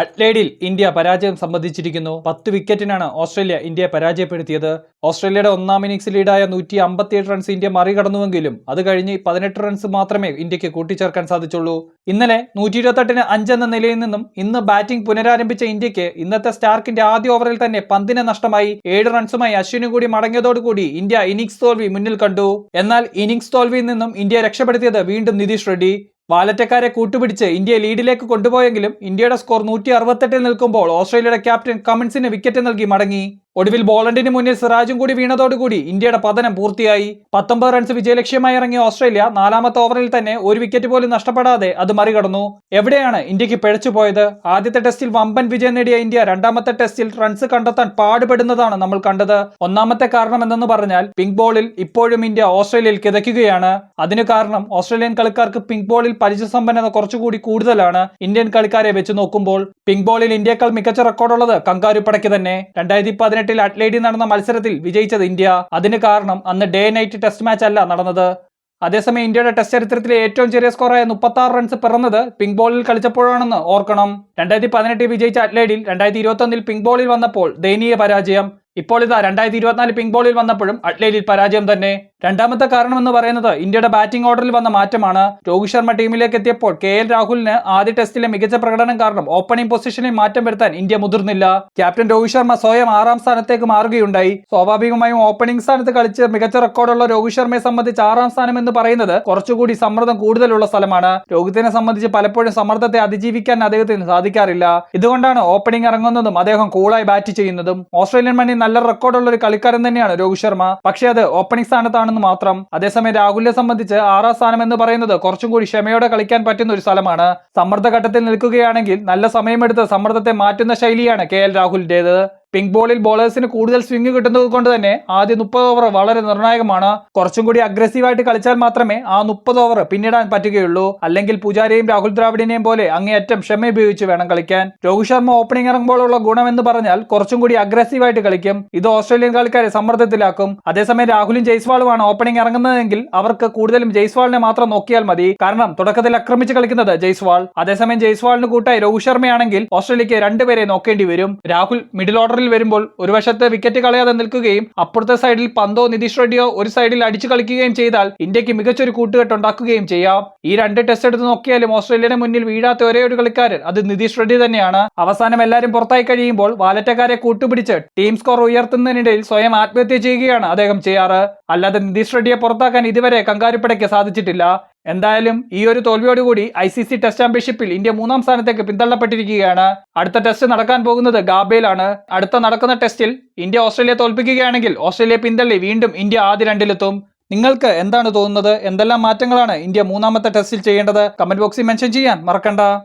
അഡ്ലേഡിൽ India പരാജയം സംബന്ധിച്ചിരിക്കുന്നു. 10 വിക്കറ്റിനാണ് Australia ഇന്ത്യയെ പരാജയപ്പെടുത്തിയത്. ഓസ്ട്രേലിയയുടെ ഒന്നാം ഇന്നിംഗ്സ് ലീഡായ 157 റൺസ് ഇന്ത്യ മറികടന്നുവെങ്കിലും അത് കഴിഞ്ഞ് 18 റൺസ് മാത്രമേ ഇന്ത്യക്ക് കൂട്ടിച്ചേർക്കാൻ സാധിച്ചുള്ളൂ. ഇന്നലെ 128-ന് 5 എന്ന നിലയിൽ നിന്നും ഇന്ന് ബാറ്റിംഗ് പുനരാരംഭിച്ച ഇന്ത്യക്ക് ഇന്നത്തെ സ്റ്റാർക്കിന്റെ ആദ്യ ഓവറിൽ തന്നെ പന്തിന് നഷ്ടമായി 7 റൺസുമായി അശ്വിന് കൂടി മടങ്ങിയതോടുകൂടി ഇന്ത്യ ഇന്നിംഗ്സ് തോൽവി മുന്നിൽ കണ്ടു. എന്നാൽ ഇന്നിംഗ്സ് തോൽവിയിൽ നിന്നും ഇന്ത്യയെ രക്ഷപ്പെടുത്തിയത് വീണ്ടും നിതീഷ് റെഡ്ഡി. വാലറ്റക്കാരെ കൂട്ടുപിടിച്ച് ഇന്ത്യയെ ലീഡിലേക്ക് കൊണ്ടുപോയെങ്കിലും ഇന്ത്യയുടെ സ്കോർ 168-ൽ നിൽക്കുമ്പോൾ ഓസ്ട്രേലിയയുടെ ക്യാപ്റ്റൻ കമിൻസിന് വിക്കറ്റ് നൽകി മടങ്ങി. ഒടുവിൽ ബോളണ്ടിന് മുന്നിൽ സിറാജും കൂടി വീണതോടുകൂടി ഇന്ത്യയുടെ പതനം പൂർത്തിയായി. 19 റൺസ് വിജയലക്ഷ്യമായി ഇറങ്ങിയ ഓസ്ട്രേലിയ 4ാമത്തെ ഓവറിൽ തന്നെ ഒരു വിക്കറ്റ് പോലും നഷ്ടപ്പെടാതെ അത് മറികടന്നു. എവിടെയാണ് ഇന്ത്യക്ക് പിഴച്ചുപോയത്? ആദ്യത്തെ ടെസ്റ്റിൽ വമ്പൻ വിജയം നേടിയ ഇന്ത്യ 2ാമത്തെ ടെസ്റ്റിൽ റൺസ് കണ്ടെത്താൻ പാടുപെടുന്നതാണ് നമ്മൾ കണ്ടത്. ഒന്നാമത്തെ കാരണം എന്തെന്ന് പറഞ്ഞാൽ പിങ്ക് ബോളിൽ ഇപ്പോഴും ഇന്ത്യ ഓസ്ട്രേലിയയിൽ കിതയ്ക്കുകയാണ്. അതിന് കാരണം ഓസ്ട്രേലിയൻ കളിക്കാർക്ക് പിങ്ക് ബോളിൽ പരിചയസമ്പന്നത കുറച്ചുകൂടി കൂടുതലാണ് ഇന്ത്യൻ കളിക്കാരെ വെച്ച് നോക്കുമ്പോൾ. പിങ്ക് ബോളിൽ ഇന്ത്യയേക്കാൾ മികച്ച റെക്കോർഡുള്ളത് കങ്കാരുപ്പടയ്ക്ക് തന്നെ. 2018-ൽ അഡ്ലേഡിൽ നടന്ന മത്സരത്തിൽ വിജയിച്ചത് ഇന്ത്യ. അതിന് കാരണം അന്ന് ഡേ നൈറ്റ് ടെസ്റ്റ് മാച്ച് അല്ല നടന്നത്. അതേസമയം ഇന്ത്യയുടെ ടെസ്റ്റ് ചരിത്രത്തിലെ ഏറ്റവും ചെറിയ സ്കോറായ 36 റൺസ് പിറന്നത് പിങ്ക് ബോളിൽ കളിച്ചപ്പോഴാണെന്ന് ഓർക്കണം. 2018 വിജയിച്ച അഡ്ലേഡിൽ 2021-ൽ പിങ്ക് ബോളിൽ വന്നപ്പോൾ ദയനീയ പരാജയം. ഇപ്പോൾ ഇതാ 2024 പിങ്ക് ബോളിൽ വന്നപ്പോഴും അഡ്ലേഡിൽ പരാജയം തന്നെ. രണ്ടാമത്തെ കാരണം എന്ന് പറയുന്നത് ഇന്ത്യയുടെ ബാറ്റിംഗ് ഓർഡറിൽ വന്ന മാറ്റമാണ്. രോഹിത് ശർമ്മ ടീമിലേക്ക് എത്തിയപ്പോൾ KL രാഹുലിന് ആദ്യ ടെസ്റ്റിലെ മികച്ച പ്രകടനം കാരണം ഓപ്പണിംഗ് പൊസിഷനിൽ മാറ്റം വരുത്താൻ ഇന്ത്യ മുതിർന്നില്ല. ക്യാപ്റ്റൻ രോഹിത് ശർമ്മ സ്വയം 6ാം സ്ഥാനത്തേക്ക് മാറുകയുണ്ടായി. സ്വാഭാവികമായും ഓപ്പണിംഗ് സ്ഥാനത്ത് കളിച്ച് മികച്ച റെക്കോർഡുള്ള രോഹിത് ശർമ്മയെ സംബന്ധിച്ച് 6ാം സ്ഥാനം എന്ന് പറയുന്നത് കുറച്ചുകൂടി സമ്മർദ്ദം കൂടുതലുള്ള സ്ഥലമാണ്. രോഹിത്തിനെ സംബന്ധിച്ച് പലപ്പോഴും സമ്മർദ്ദത്തെ അതിജീവിക്കാൻ അദ്ദേഹത്തിന് സാധിക്കാറില്ല. ഇതുകൊണ്ടാണ് ഓപ്പണിംഗ് ഇറങ്ങുന്നതും അദ്ദേഹം കൂളായി ബാറ്റ് ചെയ്യുന്നതും. ഓസ്ട്രേലിയൻ മണ്ണിൽ നല്ല റെക്കോർഡുള്ള ഒരു കളിക്കാരൻ തന്നെയാണ് രോഹിത് ശർമ്മ. പക്ഷേ അത് ഓപ്പണിംഗ് സ്ഥാനത്താണെന്ന് മാത്രം. അതേസമയം രാഹുലിനെ സംബന്ധിച്ച് 6ാം സ്ഥാനം എന്ന് പറയുന്നത് കുറച്ചും കൂടി ക്ഷമയോടെ കളിക്കാൻ പറ്റുന്ന ഒരു സ്ഥലമാണ്. സമ്മർദ്ദഘട്ടത്തിൽ നിൽക്കുകയാണെങ്കിൽ നല്ല സമയമെടുത്ത് സമ്മർദ്ദത്തെ മാറ്റുന്ന ശൈലിയാണ് KL രാഹുലിന്റേത്. പിങ്ക് ബോളിൽ ബോളേഴ്സിന് കൂടുതൽ സ്വിംഗ് കിട്ടുന്നത് കൊണ്ട് തന്നെ ആദ്യ 30 ഓവർ വളരെ നിർണായകമാണ്. കുറച്ചും കൂടി അഗ്രസീവായിട്ട് കളിച്ചാൽ മാത്രമേ ആ 30 ഓവർ പിന്നിടാൻ പറ്റുകയുള്ളൂ. അല്ലെങ്കിൽ പൂജാരയും രാഹുൽ ദ്രാവിഡിനെയും പോലെ അങ്ങേയറ്റം ക്ഷമ ഉപയോഗിച്ച് വേണം കളിക്കാൻ. രോഹിത് ശർമ്മ ഓപ്പണിംഗ് ഇറങ്ങുമ്പോഴുള്ള ഗുണം എന്ന് പറഞ്ഞാൽ കുറച്ചും കൂടി അഗ്രസീവായിട്ട് കളിക്കും. ഇത് ഓസ്ട്രേലിയൻ കളിക്കാരെ സമ്മർദ്ദത്തിലാക്കും. അതേസമയം രാഹുലും ജയ്സ്വാളുമാണ് ഓപ്പണിംഗ് ഇറങ്ങുന്നതെങ്കിൽ അവർക്ക് കൂടുതലും ജയ്സ്വാളിനെ മാത്രം നോക്കിയാൽ മതി. കാരണം തുടക്കത്തിൽ ആക്രമിച്ച് കളിക്കുന്നത് ജയ്സ്വാൾ. അതേസമയം ജയ്സ്വാളിന് കൂട്ടായി രോഹിത് ശർമ്മയാണെങ്കിൽ ഓസ്ട്രേലിയക്ക് 2 പേരെ നോക്കേണ്ടി വരും. രാഹുൽ മിഡിൽ ഓർഡറിൽ വരുമ്പോൾ ഒരു വശത്ത് വിക്കറ്റ് കളയാതെ നിൽക്കുകയും അപ്പുറത്തെ സൈഡിൽ പന്തോ നിതീഷ് റെഡ്ഡിയോ ഒരു സൈഡിൽ അടിച്ചു കളിക്കുകയും ചെയ്താൽ ഇന്ത്യക്ക് മികച്ചൊരു കൂട്ടുകെട്ട് ഉണ്ടാക്കുകയും ചെയ്യാം. ഈ 2 ടെസ്റ്റ് എടുത്ത് നോക്കിയാലും ഓസ്ട്രേലിയയുടെ മുന്നിൽ വീഴാത്ത ഒരേ ഒരു കളിക്കാരൻ അത് നിതീഷ് റെഡ്ഡി തന്നെയാണ്. അവസാനം എല്ലാവരും പുറത്തായി കഴിയുമ്പോൾ വാലറ്റക്കാരെ കൂട്ടുപിടിച്ച് ടീം സ്കോർ ഉയർത്തുന്നതിനിടയിൽ സ്വയം ആത്മഹത്യ ചെയ്യുകയാണ് അദ്ദേഹം ചെയ്യാറ്. അല്ലാതെ നിതീഷ് റെഡ്ഡിയെ പുറത്താക്കാൻ ഇതുവരെ കങ്കാരുപ്പടയ്ക്ക് സാധിച്ചിട്ടില്ല. എന്തായാലും ഈ ഒരു തോൽവിയോടുകൂടി ICC ടെസ്റ്റ് ചാമ്പ്യൻഷിപ്പിൽ ഇന്ത്യ 3ാം സ്ഥാനത്തേക്ക് പിന്തള്ളപ്പെട്ടിരിക്കുകയാണ്. അടുത്ത ടെസ്റ്റ് നടക്കാൻ പോകുന്നത് ഗാബയിലാണ്. അടുത്ത നടക്കുന്ന ടെസ്റ്റിൽ ഇന്ത്യ ഓസ്ട്രേലിയ തോൽപ്പിക്കുകയാണെങ്കിൽ ഓസ്ട്രേലിയ പിന്തള്ളി വീണ്ടും ഇന്ത്യ ആദ്യ 2-ലെത്തും. നിങ്ങൾക്ക് എന്താണ് തോന്നുന്നത്? എന്തെല്ലാം മാറ്റങ്ങളാണ് ഇന്ത്യ 3ാമത്തെ ടെസ്റ്റിൽ ചെയ്യേണ്ടത്? കമന്റ് ബോക്സിൽ മെൻഷൻ ചെയ്യാൻ മറക്കണ്ട.